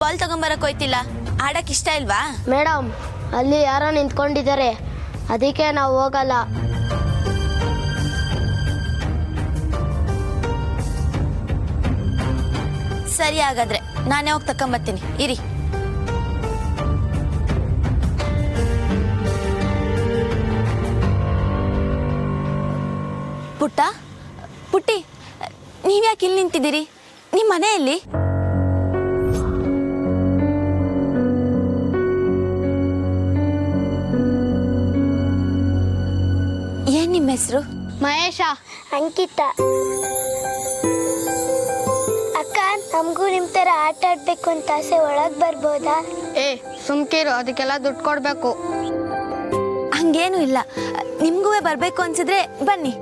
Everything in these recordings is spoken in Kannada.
ಬಾಲ್ ತಗೊಂಬರಕ್ ಹೋಯ್ತಿಲ್ಲ, ಆಡಕ್ ಇಷ್ಟ ಇಲ್ವಾ? ಮೇಡಮ್, ಅಲ್ಲಿ ಯಾರೋ ನಿಂತ್ಕೊಂಡಿದ್ದಾರೆ, ಅದಕ್ಕೆ ನಾವು ಹೋಗಲ್ಲ. ಸರಿ, ಹಾಗಾದ್ರೆ ನಾನೇ ಹೋಗಿ ತಕೊಂಬರ್ತೀನಿ, ಇರಿ. ಪುಟ್ಟ, ಪುಟ್ಟಿ, ನೀವ್ಯಾಕೆ ಇಲ್ಲಿ ನಿಂತಿದ್ದೀರಿ? ನಿಮ್ಮ ಮನೆಯಲ್ಲಿ ಏನ್ ನಿಮ್ಮ ಹೆಸರು? ಮಹೇಶ. ಅಂಕಿತ. ಅಕ್ಕ, ನಮಗೂ ನಿಮ್ಮ ಥರ ಆಟ ಆಡಬೇಕು ಅಂತ ಆಸೆ, ಒಳಗೆ ಬರ್ಬೋದಾ? ಸುಮ್ಕಿರು, ಅದಕ್ಕೆಲ್ಲ ದುಡ್ಡು ಕೊಡಬೇಕು. ಹಂಗೇನು ಇಲ್ಲ, ನಿಮ್ಗೂ ಬರ್ಬೇಕು ಅನ್ಸಿದ್ರೆ ಬನ್ನಿ.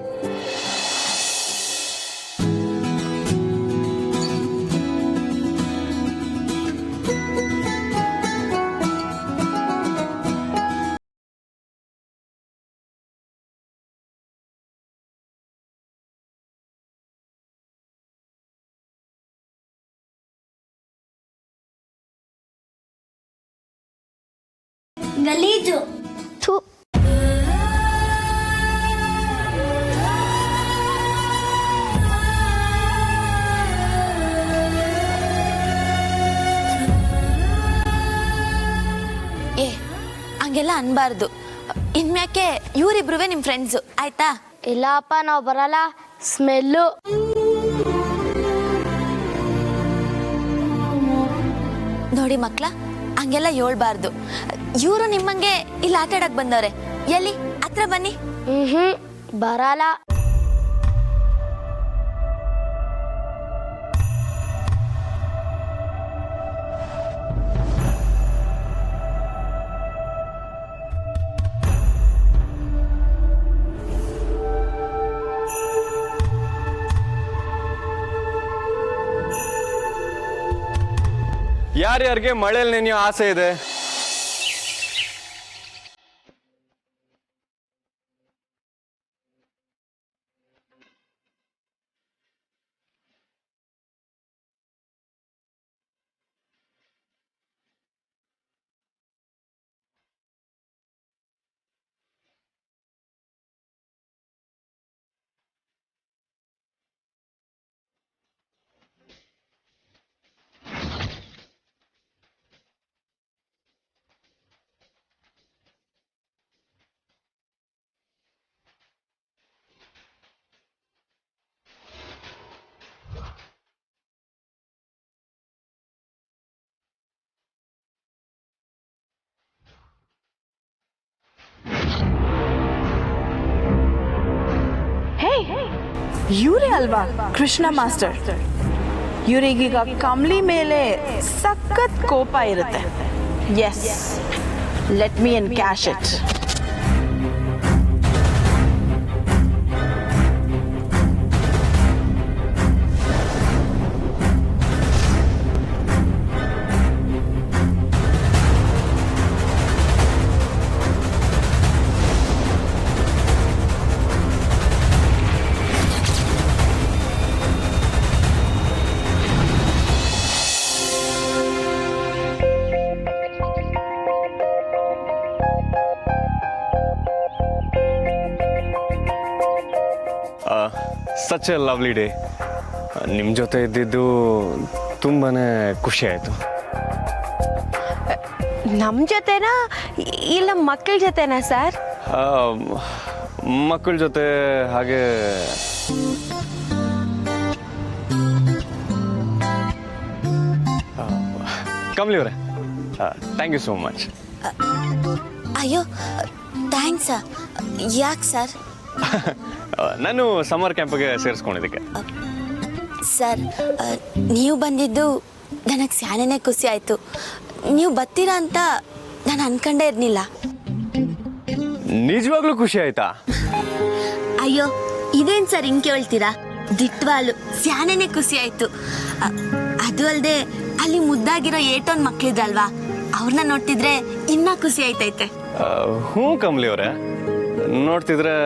ಗಲೀಜು. ಥು. ಹಂಗೆಲ್ಲ ಅನ್ಬಾರ್ದು. ಇನ್ಮ್ಯಾಕೆ ಇವರಿಬ್ರುವೆ ನಿಮ್ ಫ್ರೆಂಡ್ಸು, ಆಯ್ತಾ? ಇಲ್ಲಪ್ಪ, ನಾವು ಬರಲ್ಲ. ಸ್ಮೆಲ್ಲು. ನೋಡಿ ಮಕ್ಳ, ಹಂಗೆಲ್ಲ ಹೇಳ್ಬಾರ್ದು. ಇವರು ನಿಮ್ಮಂಗೆ ಇಲ್ಲಿ ಆಟ ಆಡಕ್ ಬಂದವ್ರೆ. ಎಲ್ಲಿ ಹತ್ರ ಬನ್ನಿ. ಬರಲ್ಲ. ಯಾರ್ಯಾರಿಗೆ ಮಳೆಯಲ್ಲಿ ನೆನೆಯೋ ಆಸೆ ಇದೆ? ಇವರೇ ಅಲ್ವಾ ಕೃಷ್ಣ ಮಾಸ್ಟರ್? ಇವರಿಗೀಗ ಕಮಲಿ ಮೇಲೆ ಸಖತ್ ಕೋಪ ಇರುತ್ತೆ. Yes, let me encash it. Such a lovely day. ನಿಮ್ಮ ಜೊತೆ ಇದ್ದಿದ್ದು ತುಂಬಾ ಖುಷಿ ಆಯಿತು. ನಮ್ಮ ಜೊತೆನಾ ಇಲ್ಲ ಮಕ್ಕಳ ಜೊತೆನಾ ಸರ್? ಮಕ್ಕಳ ಜೊತೆ ಹಾಗೆ ಕಮಲಿ ಅವರೇ, ಥ್ಯಾಂಕ್ ಯು ಸೋ ಮಚ್. ಅಯ್ಯೋ, ಥ್ಯಾಂಕ್ಸ್. ಯಾಕೆ ಸರ್? ನಾನು ಸಮ್ಮರ್ ಕ್ಯಾಂಪ್ಗೆ ಸೇರಿಸ್ಕೊಂಡಿದ್ದಕ್ಕೆ. ಸರ್, ನೀವು ಬಂದಿದ್ದು ನನಗೆ ಸ್ಯಾನೇನೆ ಖುಷಿ ಆಯಿತು. ನೀವು ಬರ್ತೀರಾ ಅಂತ ನಾನು ಅನ್ಕೊಂಡೇ ಇರಲಿಲ್ಲ. ನಿಜವಾಗ್ಲೂ ಖುಷಿ ಆಯ್ತಾ? ಅಯ್ಯೋ, ಇದೇನು ಸರ್ ಹಿಂಗೆ ಕೇಳ್ತೀರಾ? ದಿಟ್ವಾಲು ಸ್ಯಾನೇನೆ ಖುಷಿ ಆಯಿತು. ಅದು ಅಲ್ಲದೆ ಅಲ್ಲಿ ಮುದ್ದಾಗಿರೋ ಏಟೋನ್ ಮಕ್ಳಿದ್ರಲ್ವಾ, ಅವ್ರನ್ನ ನೋಡ್ತಿದ್ರೆ ಇನ್ನೂ ಖುಷಿ ಆಯ್ತೈತೆ. ಹ್ಞೂ ಕಮಲಿ ಅವರೇ, ನೋಡ್ತಿದ್ರೆ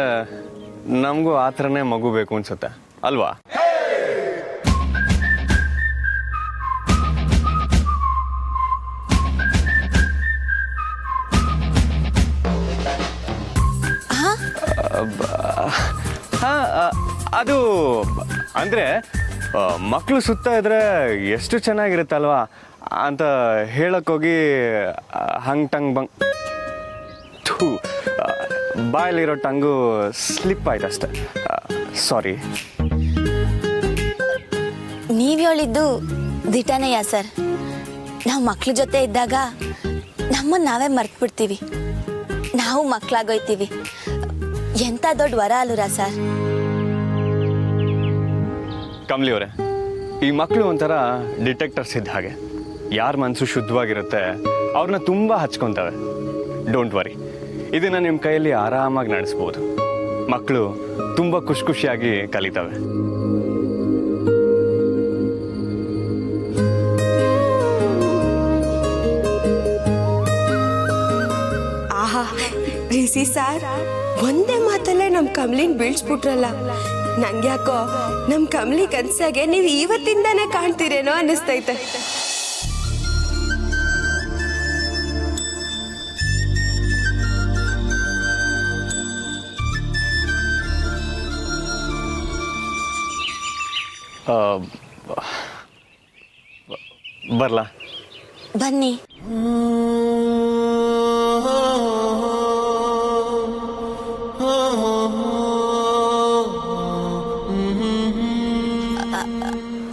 ನಮಗೂ ಆ ಥರನೇ ಮಗು ಬೇಕು ಅನ್ಸುತ್ತೆ ಅಲ್ವಾ? ಅದು ಅಂದರೆ ಮಕ್ಕಳು ಸುತ್ತ ಇದ್ರೆ ಎಷ್ಟು ಚೆನ್ನಾಗಿರುತ್ತಲ್ವಾ ಅಂತ ಹೇಳಕ್ಕೋಗಿ ಹಂಗ್ ಟಂಗ್ ಬಂಗ್ ಥೂ ಬಾಯಲ್ಲಿರೋ ಟಂಗು ಸ್ಲಿಪ್ ಆಯ್ತು ಅಷ್ಟೆ. ಸಾರಿ. ನೀವು ಹೇಳಿದ್ದು ದಿಟನೆಯ ಸರ್. ನಾವು ಮಕ್ಳ ಜೊತೆ ಇದ್ದಾಗ ನಮ್ಮನ್ನು ನಾವೇ ಮರ್ತ್ಬಿಡ್ತೀವಿ, ನಾವು ಮಕ್ಕಳಾಗೋಯ್ತೀವಿ. ಎಂಥ ದೊಡ್ಡ ವರ ಅಲ್ಲೂರ ಸರ್. ಕಮಲಿ ಅವರೇ, ಈ ಮಕ್ಕಳು ಒಂಥರ ಡಿಟೆಕ್ಟರ್ಸ್ ಇದ್ದ ಹಾಗೆ. ಯಾರ ಮನಸ್ಸು ಶುದ್ಧವಾಗಿರುತ್ತೆ ಅವ್ರನ್ನ ತುಂಬ ಹಚ್ಕೊತವೆ. ಡೋಂಟ್ ವರಿ, ಇದನ್ನು ನಿಮ್ಮ ಕೈಯಲ್ಲಿ ಆರಾಮಾಗಿ ನಡೆಸ್ಬೋದು. ಮಕ್ಕಳು ತುಂಬ ಖುಷಿಯಾಗಿ ಕಲಿತವೆ. ಆಹಾ ರಿಸಿ ಸಾರ್, ಒಂದೇ ಮಾತಲ್ಲೇ ನಮ್ಮ ಕಮಲಿನ ಬೀಳ್ಸ್ಬಿಟ್ರಲ್ಲ. ನಂಗ್ಯಾಕೋ ನಮ್ಮ ಕಮಲಿ ಕನ್ಸಾಗೆ ನೀವು ಇವತ್ತಿಂದಾನೇ ಕಾಣ್ತೀರೇನೋ ಅನ್ನಿಸ್ತೈತೆ. ಬರ್ಲಾ? ಬನ್ನಿ.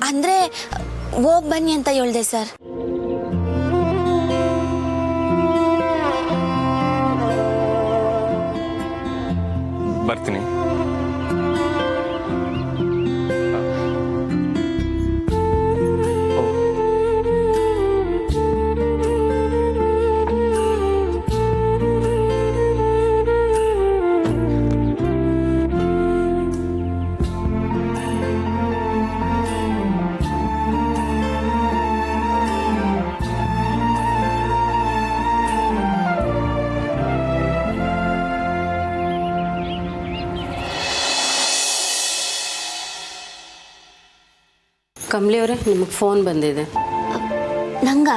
ಅಂದ್ರೆ ಹೋಗ್ ಬನ್ನಿ ಅಂತ ಹೇಳ್ದೆ ಸರ್. ಬರ್ತೀನಿ. ಕಮಲಿ ಅವರೇ, ನಿಮಗೆ ಫೋನ್ ಬಂದಿದೆ. ನಂಗ?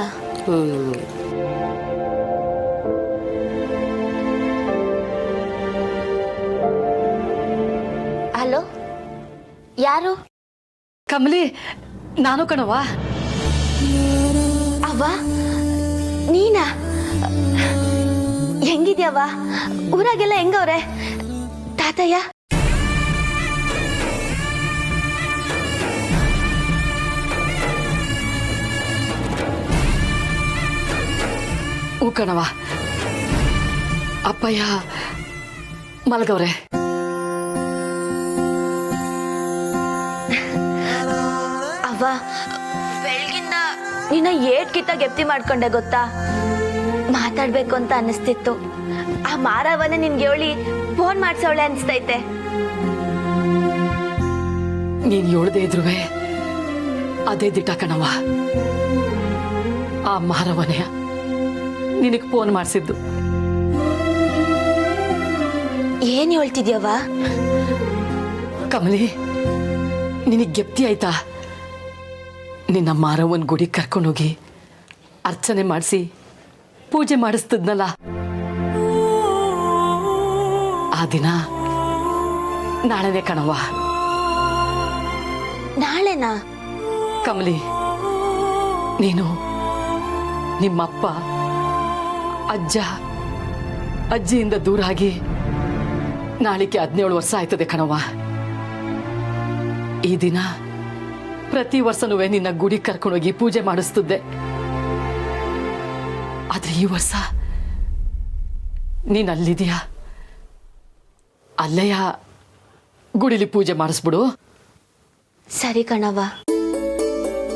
ನಿಮಗೆ. ಹಲೋ, ಯಾರು? ಕಮಲಿ, ನಾನು ಕಣವ್ವ. ಅವ್ವ ನೀನಾ? ಹೆಂಗಿದ್ಯವ್ವ? ಊರಾಗೆಲ್ಲ ಹೆಂಗವ್ರೆ? ತಾತಯ್ಯ? ಹೂ ಕಣವ್ವ, ಅಪ್ಪಯ್ಯ ಮಲಗವ್ರೆ. ಅವ್ವ, ಬೆಳಗಿಂದ ನಿನ್ನ ಏಟ್ ಕಿತ್ತ ಗೆಪ್ತಿ ಮಾಡ್ಕೊಂಡೆ ಗೊತ್ತಾ? ಮಾತಾಡ್ಬೇಕು ಅಂತ ಅನಿಸ್ತಿತ್ತು. ಆ ಮಾರವನ್ನ ನಿನ್ಗೆ ಹೇಳಿ ಫೋನ್ ಮಾಡ್ಸವಳೆ ಅನಿಸ್ತೈತೆ. ನೀನ್ ಹೇಳ್ದೆ ಇದ್ರುವೆ ಅದೇ ದಿಟ ಕಣವ್ವ. ಆ ಮಾರವನೆಯ ನಿನಗೆ ಫೋನ್ ಮಾಡಿಸಿದ್ದು. ಏನ್ ಹೇಳ್ತಿದ್ಯವ್ವ? ಕಮಲಿ, ನಿನಗೆ ಗೆಪ್ತಿ ಆಯ್ತಾ? ನಿನ್ನ ಮಾರವನ್ ಗುಡಿ ಕರ್ಕೊಂಡೋಗಿ ಅರ್ಚನೆ ಮಾಡಿಸಿ ಪೂಜೆ ಮಾಡಿಸ್ತದ್ನಲ್ಲ, ಆ ದಿನ ನಾಳೆನೇ ಕಣವ್ವ. ನಾಳೆನಾ? ಕಮಲಿ, ನೀನು ನಿಮ್ಮಪ್ಪ ಅಜ್ಜ ಅಜ್ಜಿಯಿಂದ ದೂರ ಆಗಿ ನಾಳಿಕೆ 17 ವರ್ಷ ಆಯ್ತದೆ ಕಣವ್ವ. ಈ ದಿನ ಪ್ರತಿ ವರ್ಷನೂ ನಿನ್ನ ಗುಡಿ ಕರ್ಕೊಂಡೋಗಿ ಪೂಜೆ ಮಾಡಿಸ್ತಿದ್ದೆ. ಆದ್ರೆ ಈ ವರ್ಷ ನೀನು ಅಲ್ಲಿದೆಯಾ? ಅಲ್ಲೆಯ ಗುಡಿಲಿ ಪೂಜೆ ಮಾಡಿಸ್ಬಿಡು. ಸರಿ ಕಣವ್ವ.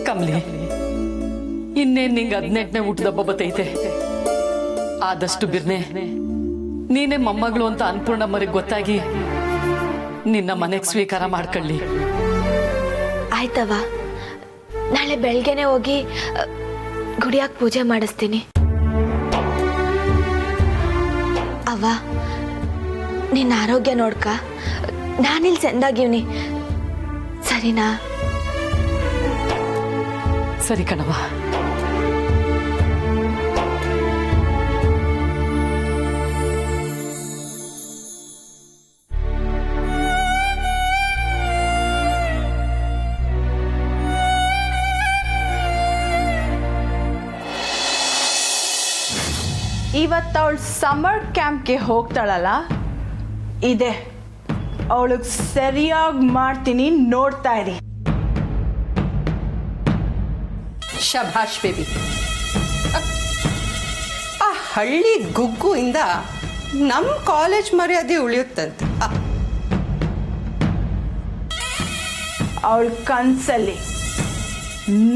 ಕಮಲಿ, ಇನ್ನೇನ್ ನಿಂಗೆ 18ನೇ ಊಟದಬ್ಬ ಬತ್ತೈತೆ. ಆದಷ್ಟು ಬಿರ್ನೆ ನೀನೇ ಮೊಮ್ಮಗಳು ಅಂತ ಅನ್ನಪೂರ್ಣಮ್ಮರಿಗೆ ಗೊತ್ತಾಗಿ ನಿನ್ನ ಮನೆಗೆ ಸ್ವೀಕಾರ ಮಾಡ್ಕೊಳ್ಳಿ. ಆಯ್ತವ್ವ, ನಾಳೆ ಬೆಳಗ್ಗೆನೆ ಹೋಗಿ ಗುಡಿಯಾಗ ಪೂಜೆ ಮಾಡಿಸ್ತೀನಿ. ಅವ್ವ, ನಿನ್ನ ಆರೋಗ್ಯ ನೋಡ್ಕ. ನಾನಿಲ್ಲಿ ಚೆಂದಾಗಿವ್ನಿ, ಸರಿನಾ? ಸರಿ ಕಣವ. ಇವತ್ತು ಅವಳು ಸಮ್ಮರ್ ಕ್ಯಾಂಪ್ಗೆ ಹೋಗ್ತಾಳಲ್ಲ, ಇದೆ ಅವಳಿಗೆ ಸರಿಯಾಗಿ ಮಾಡ್ತೀನಿ, ನೋಡ್ತಾ ಇರಿ. ಶಭಾಷ್ ಬೇಬಿ. ಆ ಹಳ್ಳಿ ಗುಗ್ಗುಯಿಂದ ನಮ್ಮ ಕಾಲೇಜ್ ಮರ್ಯಾದೆ ಉಳಿಯುತ್ತಂತೆ. ಅವಳ ಕನ್ಸಲ್ಲಿ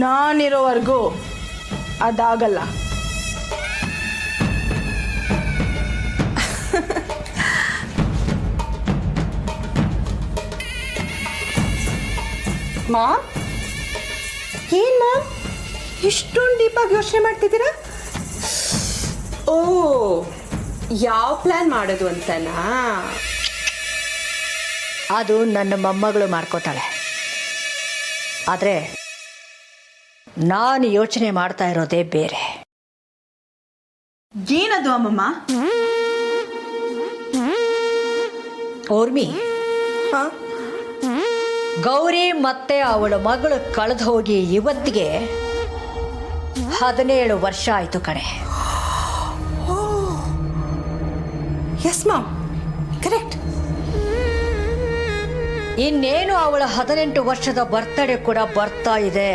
ನಾನಿರೋವರೆಗೂ ಅದಾಗಲ್ಲ. ಮಾ ಏನ್ ಮಾ ಇಷ್ಟೊಂದು ಡೀಪಾಗಿ ಯೋಚನೆ ಮಾಡ್ತಿದ್ದೀರಾ? ಓ, ಯಾವ ಪ್ಲಾನ್ ಮಾಡೋದು ಅಂತನಾ? ಅದು ನನ್ನ ಮೊಮ್ಮಗಳು ಮಾಡ್ಕೋತಾಳೆ. ಆದರೆ ನಾನು ಯೋಚನೆ ಮಾಡ್ತಾ ಇರೋದೇ ಬೇರೆ. ಏನದು ಅಮ್ಮಮ್ಮ? ಊರ್ಮಿ, ಗೌರಿ ಮತ್ತೆ ಅವಳ ಮಗಳು ಕಳೆದು ಹೋಗಿ ಇವತ್ತಿಗೆ 17 ವರ್ಷ ಆಯ್ತು ಕಣೆ. Yes mom, correct. ಇನ್ನೇನು ಅವಳ 18 ವರ್ಷದ ಬರ್ತಡೇ ಕೂಡ ಬರ್ತಾ ಇದೆ.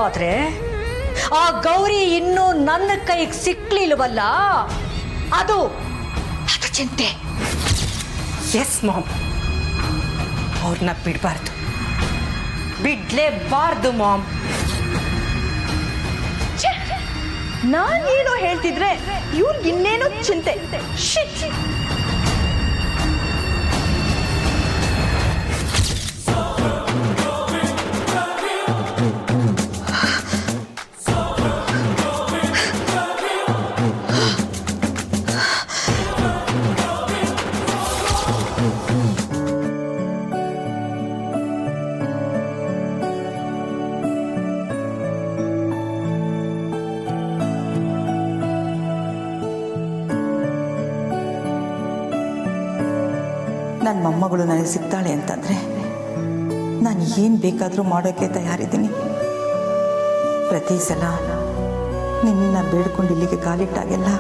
ಆದ್ರೆ ಆ ಗೌರಿ ಇನ್ನೂ ನನ್ನ ಕೈಗೆ ಸಿಕ್ಲಿಲ್ವಲ್ಲ, ಅದು ಚಿಂತೆ. ಎಸ್ ಮಾಮ್, ಅವ್ರನ್ನ ಬಿಡಬಾರ್ದು, ಬಿಡ್ಲೇಬಾರ್ದು ಮಾಮ್. ನಾನೇನೋ ಹೇಳ್ತಿದ್ರೆ ಇವ್ರಿಗೆ ಇನ್ನೇನೋ ಚಿಂತೆ. ಶಿಟ್. ನನ್ನ ಮೊಮ್ಮಗಳು ನನಗೆ ಸಿಗ್ತಾಳೆ ಅಂತಂದರೆ ನಾನು ಏನು ಬೇಕಾದರೂ ಮಾಡೋಕ್ಕೆ ತಯಾರಿದ್ದೀನಿ. ಪ್ರತಿ ಸಲ ನಿನ್ನ ಬೇಡ್ಕೊಂಡು ಇಲ್ಲಿಗೆ ಕಾಲಿಟ್ಟಾಗೆಲ್ಲ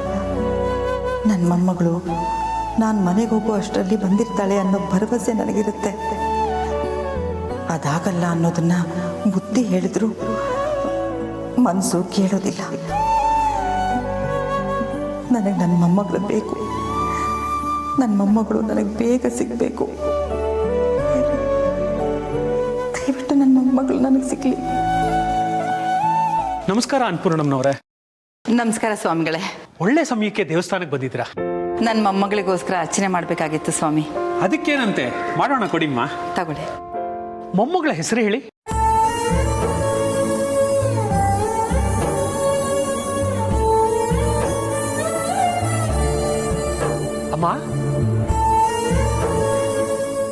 ನನ್ನ ಮೊಮ್ಮಗಳು ನಾನು ಮನೆಗೆ ಹೋಗೋ ಅಷ್ಟರಲ್ಲಿ ಬಂದಿರ್ತಾಳೆ ಅನ್ನೋ ಭರವಸೆ ನನಗಿರುತ್ತೆ. ಅದಾಗಲ್ಲ ಅನ್ನೋದನ್ನು ಬುದ್ಧಿ ಹೇಳಿದ್ರು ಮನಸ್ಸು ಕೇಳೋದಿಲ್ಲ. ನನಗೆ ನನ್ನ ಮೊಮ್ಮಗಳು ಬೇಕು. ನನ್ನ ಮೊಮ್ಮಗಳು ನನಗೆ ಬೇಗ ಸಿಗಬೇಕು. ದಯವಿಟ್ಟು ನನ್ನ ಮೊಮ್ಮಗಳು ನನಗೆ ಸಿಗಲಿ. ನಮಸ್ಕಾರ ಅನ್ನಪೂರ್ಣಮ್ಮನವರೇ. ನಮಸ್ಕಾರ ಸ್ವಾಮಿಗಳೇ. ಒಳ್ಳೆ ಸಮಯಕ್ಕೆ ದೇವಸ್ಥಾನಕ್ಕೆ ಬಂದಿದ್ದೀರಾ. ನನ್ನ ಮೊಮ್ಮಗಳಿಗೋಸ್ಕರ ಅರ್ಚನೆ ಮಾಡಬೇಕಾಗಿತ್ತು ಸ್ವಾಮಿ. ಅದಕ್ಕೇನಂತೆ, ಮಾಡೋಣ ಕೊಡಿಮ್ಮ. ತಗೊಳ್ಳಿ. ಮೊಮ್ಮಗಳ ಹೆಸರು ಹೇಳಿ. ಅಮ್ಮ,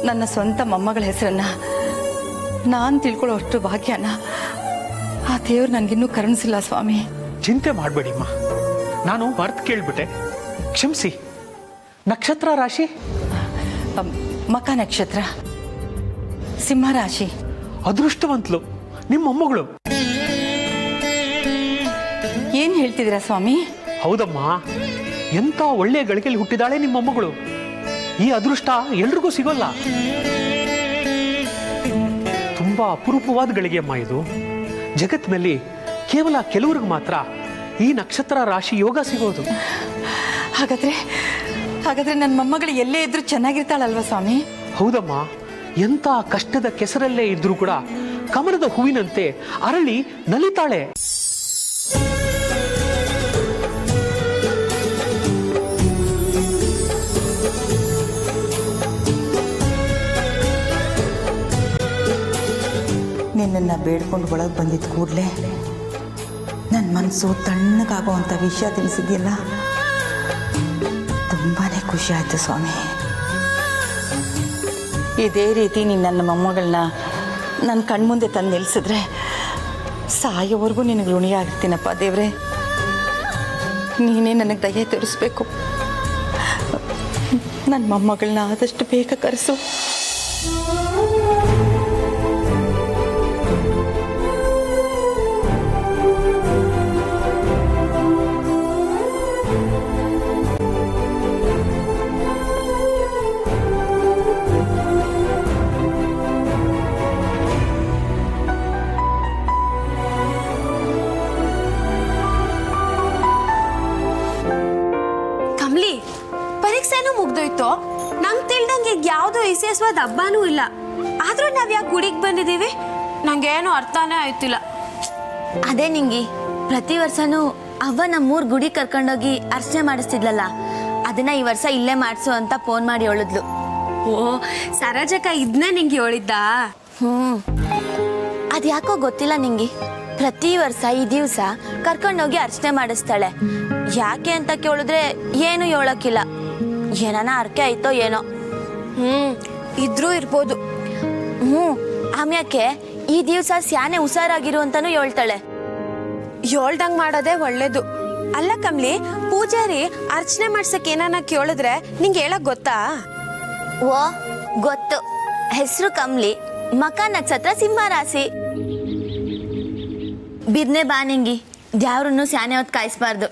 ನನ್ನ ಸ್ವಂತ ಮೊಮ್ಮಗಳ ಹೆಸರನ್ನ ನಾನು ತಿಳ್ಕೊಳ್ಳೋ ಅಷ್ಟು ಭಾಗ್ಯನ ಆ ದೇವ್ರು ನನಗಿನ್ನೂ ಕರುಣಿಸಿಲ್ಲ ಸ್ವಾಮಿ. ಚಿಂತೆ ಮಾಡಬೇಡಿಮ್ಮ, ನಾನು ಮರ್ತು ಕೇಳ್ಬಿಟ್ಟೆ, ಕ್ಷಮಿಸಿ. ನಕ್ಷತ್ರ ರಾಶಿ? ಮಕ ನಕ್ಷತ್ರ, ಸಿಂಹ ರಾಶಿ. ಅದೃಷ್ಟವಂತಲು ನಿಮ್ಮ ಮೊಮ್ಮಗಳು. ಏನು ಹೇಳ್ತಿದ್ದೀರಾ ಸ್ವಾಮಿ? ಹೌದಮ್ಮ, ಎಂಥ ಒಳ್ಳೆಯ ಗಳಿಗೆಯಲ್ಲಿ ಹುಟ್ಟಿದಾಳೆ ನಿಮ್ಮ ಮೊಮ್ಮಗಳು. ಈ ಅದೃಷ್ಟ ಎಲ್ರಿಗೂ ಸಿಗೋಲ್ಲ. ತುಂಬಾ ಅಪರೂಪವಾದ ಗಳಿಗೆಯಮ್ಮ ಇದು. ಜಗತ್ತಿನಲ್ಲಿ ಕೇವಲ ಕೆಲವರಿಗೆ ಮಾತ್ರ ಈ ನಕ್ಷತ್ರ ರಾಶಿ ಯೋಗ ಸಿಗೋದು. ಹಾಗಾದ್ರೆ ನನ್ನ ಮೊಮ್ಮಗಳು ಎಲ್ಲೇ ಇದ್ರೂ ಚೆನ್ನಾಗಿರ್ತಾಳಲ್ವಾ ಸ್ವಾಮಿ? ಹೌದಮ್ಮ, ಎಂಥ ಕಷ್ಟದ ಕೆಸರಲ್ಲೇ ಇದ್ರೂ ಕೂಡ ಕಮಲದ ಹೂವಿನಂತೆ ಅರಳಿ ನಲಿತಾಳೆ. ನಿನ್ನನ್ನು ಬೇಡ್ಕೊಂಡು ಒಳಗೆ ಬಂದಿದ್ದ ಕೂಡಲೇ ನನ್ನ ಮನಸ್ಸು ತಣ್ಣಗಾಗುವಂಥ ವಿಷಯ ತಿಳಿಸಿದ್ಯಲ್ಲ, ತುಂಬಾ ಖುಷಿ ಆಯಿತು ಸ್ವಾಮಿ. ಇದೇ ರೀತಿ ನೀನು ನನ್ನ ಮೊಮ್ಮಗಳನ್ನ ನನ್ನ ಕಣ್ಮುಂದೆ ತಂದು ನಿಲ್ಲಿಸಿದ್ರೆ ಸಾಯೋವರೆಗೂ ನಿನಗೆ ಋಣಿಯಾಗಿರ್ತೀನಪ್ಪ ದೇವ್ರೆ. ನೀನೇ ನನಗೆ ದಯೆ ತೋರಿಸ್ಬೇಕು. ನನ್ನ ಮೊಮ್ಮಗಳನ್ನ ಆದಷ್ಟು ಬೇಗ ಕರೆಸು. ಪೂಜೆನೂ ಮುಗ್ದೋಯ್ತು. ನಂಗೆ ತಿಳ್ದಂಗೆ ಈಗ ಯಾವುದೋ ವಿಶೇಷವಾದ ಹಬ್ಬನೂ ಇಲ್ಲ. ಆದ್ರೂ ನಾವ್ ಯಾಕೆ ಗುಡಿಗೆ ಬಂದಿದ್ದೀವಿ? ನಂಗೇನು ಅರ್ಥನೇ ಆಯ್ತಿಲ್ಲ. ಅದೇ ನಿಂಗಿ, ಪ್ರತಿ ವರ್ಷನೂ ಅವ್ವ ನಮ್ಮೂರ್ ಗುಡಿ ಕರ್ಕೊಂಡೋಗಿ ಅರ್ಚನೆ ಮಾಡಿಸ್ತಿದ್ಲಲ್ಲ, ಅದನ್ನ ಈ ವರ್ಷ ಇಲ್ಲೇ ಮಾಡಿಸು ಅಂತ ಫೋನ್ ಮಾಡಿ ಹೇಳಿದ್ಲು. ಓ, ಸರೋಜಕ್ಕ ಇದನ್ನೇ ನಿಂಗೆ ಹೇಳಿದ್ದ? ಅದ್ಯಾಕೋ ಗೊತ್ತಿಲ್ಲ ನಿಂಗಿ, ಪ್ರತಿ ವರ್ಷ ಈ ದಿವಸ ಕರ್ಕೊಂಡೋಗಿ ಅರ್ಚನೆ ಮಾಡಿಸ್ತಾಳೆ. ಯಾಕೆ ಅಂತ ಕೇಳಿದ್ರೆ ಏನು ಹೇಳಕ್ಕಿಲ್ಲ, ಏನಾನ ಅರ್ಕೆ ಆಯ್ತೋ ಏನೋ. ಇದ್ರೂ ಇರ್ಬೋದು. ಆಮ್ಯಾಕೆ ಈ ದಿವಸ ಸ್ಯಾನೆ ಹುಷಾರಾಗಿರು ಅಂತಾನು ಹೇಳ್ತಾಳೆ. ಹೇಳ್ದಂಗ್ ಮಾಡೋದೇ ಒಳ್ಳೇದು. ಅಲ್ಲ ಕಮ್ಲಿ, ಪೂಜಾರಿ ಅರ್ಚನೆ ಮಾಡ್ಸಕ್ ಏನಾನ ಕೇಳಿದ್ರೆ ನಿಂಗೆ ಹೇಳಕ್ ಗೊತ್ತಾ? ಓ ಗೊತ್ತು, ಹೆಸರು ಕಮ್ಲಿ, ಮಕ ನಕ್ಷತ್ರ ಸಿಂಹ ರಾಶಿ. ಬಿರ್ನೆ ಬಾ ನಿಂಗಿ, ದ್ಯಾವ್ರನ್ನು ಸ್ಯಾನೆ ಹೊತ್ತು ಕಾಯಿಸ್ಬಾರ್ದು.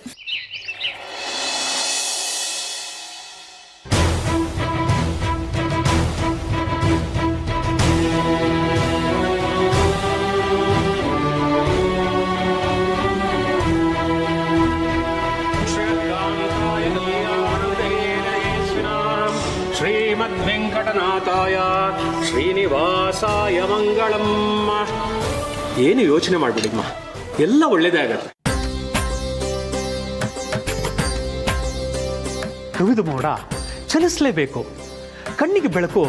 ಶ್ರೀಮದ್ವೆಂಕಟನಾಥಾಯ ಶ್ರೀನಿವಾಸಾಯ ಮಂಗಳಂ. ಏನು ಯೋಚನೆ ಮಾಡ್ಬಿಡಿಮ್ಮ, ಎಲ್ಲ ಒಳ್ಳೇದೇ ಆಗತ್ತೆ. ಕವಿದ ಮೋಡ ಚಲಿಸಲೇಬೇಕು, ಕಣ್ಣಿಗೆ ಬೆಳಕು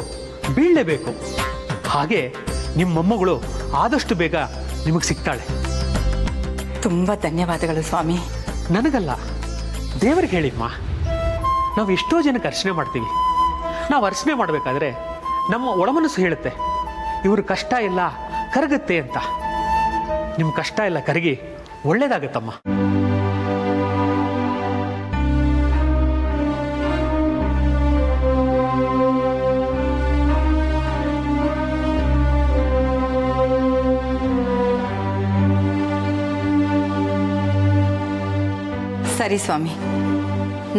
ಬೀಳಲೇಬೇಕು. ಹಾಗೆ ನಿಮ್ಮ ಮೊಮ್ಮಗಳು ಆದಷ್ಟು ಬೇಗ ನಿಮಗೆ ಸಿಗ್ತಾಳೆ. ತುಂಬ ಧನ್ಯವಾದಗಳು ಸ್ವಾಮಿ. ನನಗಲ್ಲ, ದೇವರಿಗೆ ಹೇಳಿಮ್ಮ. ನಾವು ಎಷ್ಟೋ ಜನಕ್ಕೆ ಅರ್ಚನೆ ಮಾಡ್ತೀವಿ. ನಾವು ಅರ್ಚನೆ ಮಾಡಬೇಕಾದ್ರೆ ನಮ್ಮ ಒಳಮನಸ್ಸು ಹೇಳುತ್ತೆ, ಇವ್ರ ಕಷ್ಟ ಎಲ್ಲ ಕರಗುತ್ತೆ ಅಂತ. ನಿಮ್ಮ ಕಷ್ಟ ಎಲ್ಲ ಕರಗಿ ಒಳ್ಳೇದಾಗತ್ತಮ್ಮ. ಸರಿ ಸ್ವಾಮಿ,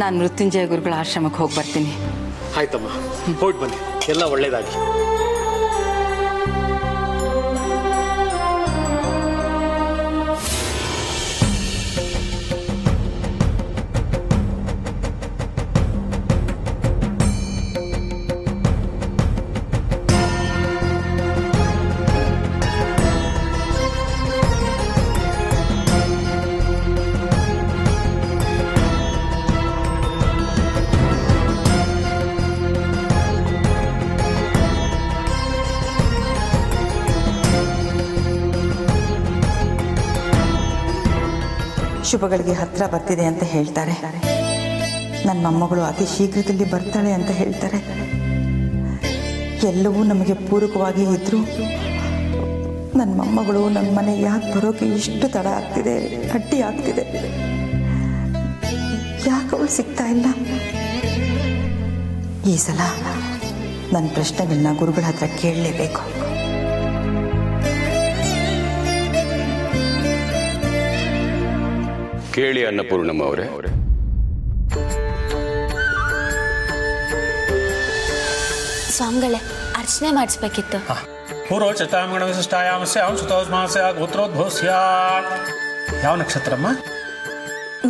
ನಾನು ಮೃತ್ಯುಂಜಯ ಗುರುಗಳ ಆಶ್ರಮಕ್ಕೆ ಹೋಗಿ ಬರ್ತೀನಿ. ಆಯ್ತಮ್ಮ, ಹೊರಟು ಬನ್ನಿ, ಎಲ್ಲ ಒಳ್ಳೇದಾಗಿ. ಶುಭಗಳಿಗೆ ಹತ್ರ ಬರ್ತಿದೆ ಅಂತ ಹೇಳ್ತಾರೆ. ನನ್ನ ಮೊಮ್ಮಗಳು ಅತಿ ಶೀಘ್ರದಲ್ಲಿ ಬರ್ತಾಳೆ ಅಂತ ಹೇಳ್ತಾರೆ. ಎಲ್ಲವೂ ನಮಗೆ ಪೂರಕವಾಗಿ ಇದ್ರೂ ನನ್ನ ಮೊಮ್ಮಗಳು ನಮ್ಮ ಮನೆ ಯಾಕೆ ಬರೋಕೆ ಇಷ್ಟು ತಡ ಆಗ್ತಿದೆ, ಅಡ್ಡಿ ಆಗ್ತಿದೆ? ಯಾಕೆ ಅವಳು ಸಿಗ್ತಾ ಇಲ್ಲ? ಈ ಸಲ ನನ್ನ ಪ್ರಶ್ನೆಗಳನ್ನ ಗುರುಗಳ ಹತ್ರ ಕೇಳಲೇಬೇಕು. ಕೇಳಿ ಅನ್ನಪೂರ್ಣಮ್ಮ ಅವರೇ. ಸ್ವಾಮಿಗಳೇ, ಅರ್ಚನೆ ಮಾಡಿಸ್ಬೇಕಿತ್ತು. ಪೂರ್ವಚತಾಂಗಣ ವಿಶಿಷ್ಟಾಯಾಮಸ್ಯ ಅಂಶುತೋಸ್ಮಾಸ್ಯ ಗೋತ್ರೋದ್ಭವಸ್ಯ. ಯಾವ ನಕ್ಷತ್ರಮ್ಮ?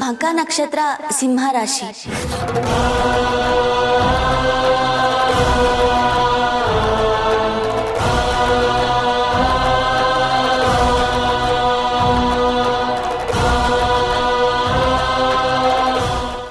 ಮಕ ನಕ್ಷತ್ರ ಸಿಂಹ ರಾಶಿ.